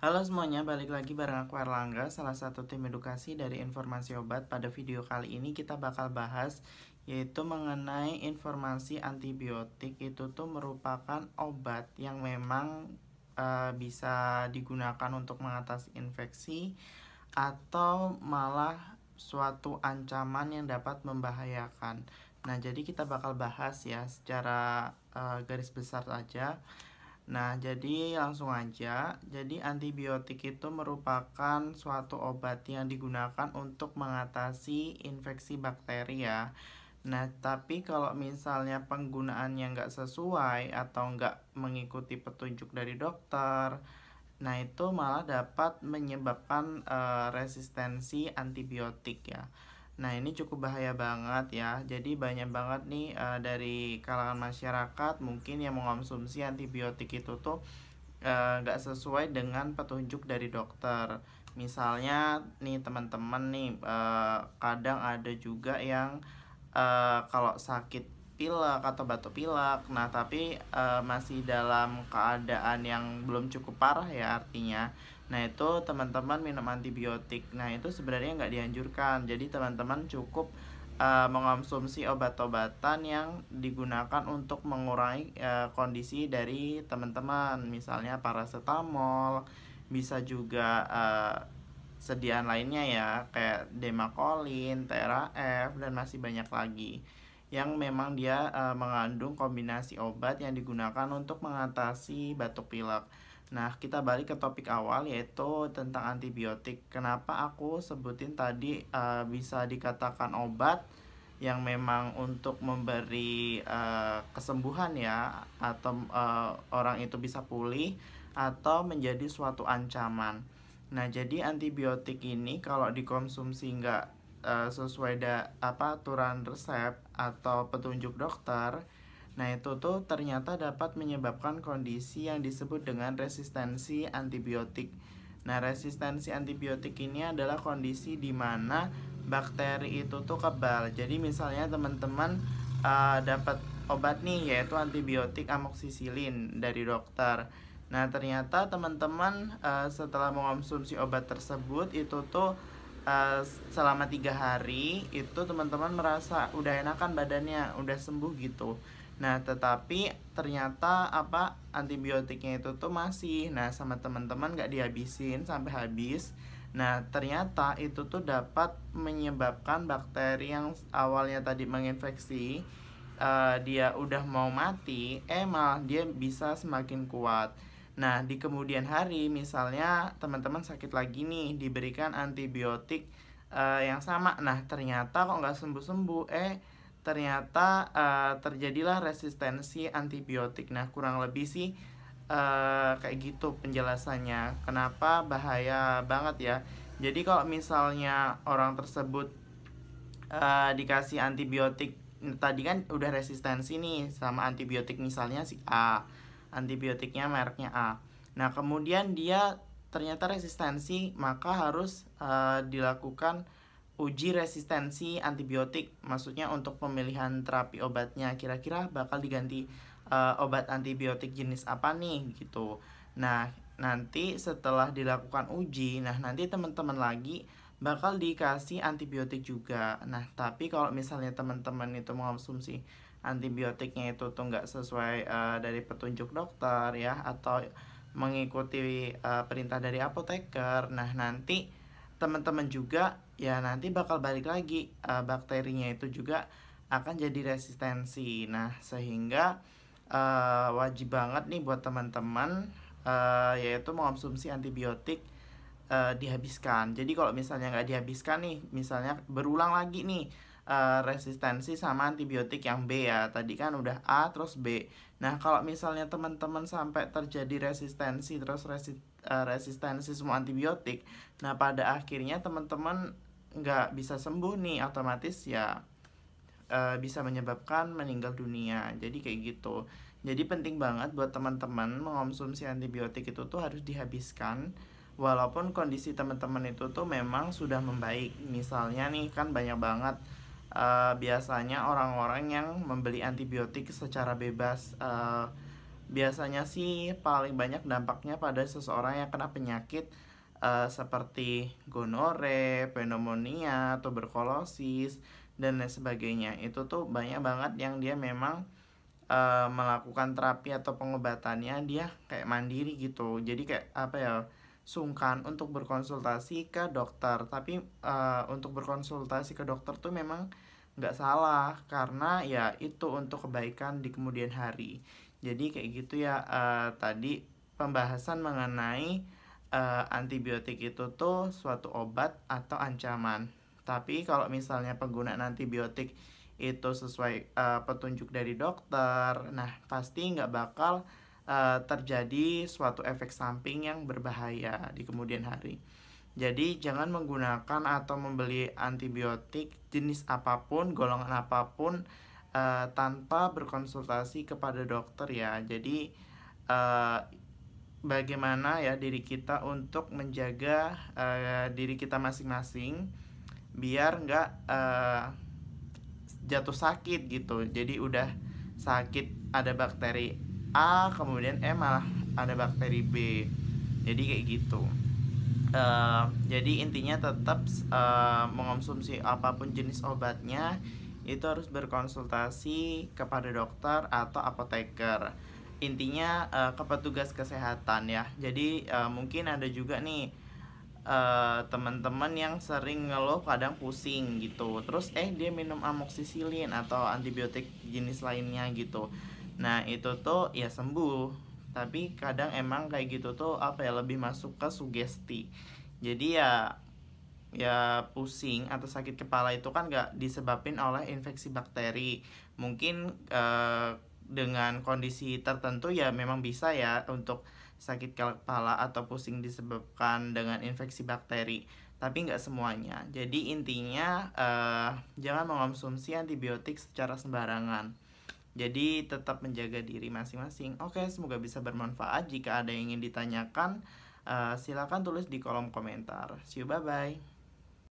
Halo semuanya, balik lagi bareng aku Erlangga, salah satu tim edukasi dari Informasi Obat. Pada video kali ini kita bakal bahas yaitu mengenai informasi antibiotik. Itu tuh merupakan obat yang memang bisa digunakan untuk mengatasi infeksi atau malah suatu ancaman yang dapat membahayakan. Nah, jadi kita bakal bahas ya secara garis besar saja. Nah, jadi langsung aja. Jadi antibiotik itu merupakan suatu obat yang digunakan untuk mengatasi infeksi bakteri ya. Nah, tapi kalau misalnya penggunaannya nggak sesuai atau nggak mengikuti petunjuk dari dokter, nah itu malah dapat menyebabkan resistensi antibiotik ya. Nah, ini cukup bahaya banget ya. Jadi banyak banget nih dari kalangan masyarakat mungkin yang mengonsumsi antibiotik itu tuh nggak sesuai dengan petunjuk dari dokter. Misalnya nih teman-teman nih kadang ada juga yang kalau sakit pilek atau batuk pilek, nah tapi masih dalam keadaan yang belum cukup parah ya artinya. Nah itu teman-teman minum antibiotik. Nah itu sebenarnya nggak dianjurkan. Jadi teman-teman cukup mengonsumsi obat-obatan yang digunakan untuk mengurangi kondisi dari teman-teman. Misalnya paracetamol, bisa juga sediaan lainnya ya kayak Demacolin, TRAF dan masih banyak lagi yang memang dia mengandung kombinasi obat yang digunakan untuk mengatasi batuk pilek. Nah, kita balik ke topik awal yaitu tentang antibiotik. Kenapa aku sebutin tadi bisa dikatakan obat yang memang untuk memberi kesembuhan ya atau orang itu bisa pulih atau menjadi suatu ancaman. Nah, jadi antibiotik ini kalau dikonsumsi nggak sesuai aturan resep atau petunjuk dokter, nah itu tuh ternyata dapat menyebabkan kondisi yang disebut dengan resistensi antibiotik. Nah, resistensi antibiotik ini adalah kondisi di mana bakteri itu tuh kebal. Jadi misalnya teman-teman dapat obat nih yaitu antibiotik amoksisilin dari dokter. Nah, ternyata teman-teman setelah mengonsumsi obat tersebut itu tuh selama 3 hari itu teman-teman merasa udah enakan badannya, udah sembuh gitu. Nah, tetapi ternyata antibiotiknya itu tuh masih. Nah, sama teman-teman nggak dihabisin sampai habis. Nah, ternyata itu tuh dapat menyebabkan bakteri yang awalnya tadi menginfeksi dia udah mau mati, malah dia bisa semakin kuat. Nah, di kemudian hari misalnya teman-teman sakit lagi nih, diberikan antibiotik yang sama. Nah, ternyata kok nggak sembuh-sembuh, ternyata terjadilah resistensi antibiotik. Nah, kurang lebih sih kayak gitu penjelasannya. Kenapa bahaya banget ya. Jadi kalau misalnya orang tersebut dikasih antibiotik tadi kan udah resistensi nih sama antibiotik misalnya si A, antibiotiknya mereknya A. Nah, kemudian dia ternyata resistensi, maka harus dilakukan uji resistensi antibiotik. Maksudnya untuk pemilihan terapi obatnya, kira-kira bakal diganti obat antibiotik jenis apa nih gitu. Nah, nanti setelah dilakukan uji, nah nanti teman-teman lagi bakal dikasih antibiotik juga. Nah, tapi kalau misalnya teman-teman itu mengonsumsi antibiotiknya itu tuh nggak sesuai dari petunjuk dokter ya atau mengikuti perintah dari apoteker, nah nanti teman-teman juga ya nanti bakal balik lagi bakterinya itu juga akan jadi resistensi. Nah, sehingga wajib banget nih buat teman-teman yaitu mengonsumsi antibiotik dihabiskan. Jadi kalau misalnya nggak dihabiskan nih, misalnya berulang lagi nih resistensi sama antibiotik yang B ya. Tadi kan udah A terus B. Nah, kalau misalnya teman-teman sampai terjadi resistensi terus resistensi semua antibiotik, nah pada akhirnya teman-teman nggak bisa sembuh nih, otomatis ya bisa menyebabkan meninggal dunia. Jadi kayak gitu. Jadi penting banget buat teman-teman mengonsumsi antibiotik itu tuh harus dihabiskan walaupun kondisi teman-teman itu tuh memang sudah membaik. Misalnya nih kan banyak banget biasanya orang-orang yang membeli antibiotik secara bebas biasanya sih paling banyak dampaknya pada seseorang yang kena penyakit seperti gonore, pneumonia, tuberkulosis, dan lain sebagainya. Itu tuh banyak banget yang dia memang melakukan terapi atau pengobatannya dia kayak mandiri gitu. Jadi kayak apa ya, sungkan untuk berkonsultasi ke dokter. Tapi untuk berkonsultasi ke dokter tuh memang nggak salah, karena ya itu untuk kebaikan di kemudian hari. Jadi kayak gitu ya, tadi pembahasan mengenai antibiotik itu tuh suatu obat atau ancaman. Tapi kalau misalnya penggunaan antibiotik itu sesuai petunjuk dari dokter, nah pasti nggak bakal terjadi suatu efek samping yang berbahaya di kemudian hari. Jadi jangan menggunakan atau membeli antibiotik jenis apapun, golongan apapun tanpa berkonsultasi kepada dokter ya. Jadi uh, bagaimana ya diri kita untuk menjaga diri kita masing-masing biar nggak jatuh sakit gitu. Jadi udah sakit ada bakteri A, kemudian malah ada bakteri B. Jadi kayak gitu. Jadi intinya tetap mengonsumsi apapun jenis obatnya itu harus berkonsultasi kepada dokter atau apoteker. Intinya ke petugas kesehatan ya. Jadi mungkin ada juga nih teman-teman yang sering ngeluh kadang pusing gitu, terus dia minum amoksisilin atau antibiotik jenis lainnya gitu. Nah itu tuh ya sembuh, tapi kadang emang kayak gitu tuh apa ya, lebih masuk ke sugesti. Jadi ya pusing atau sakit kepala itu kan gak disebabin oleh infeksi bakteri. Mungkin dengan kondisi tertentu ya memang bisa ya untuk sakit kepala atau pusing disebabkan dengan infeksi bakteri, tapi nggak semuanya. Jadi intinya jangan mengonsumsi antibiotik secara sembarangan. Jadi tetap menjaga diri masing-masing. Oke, semoga bisa bermanfaat. Jika ada yang ingin ditanyakan, silakan tulis di kolom komentar. See you, bye-bye.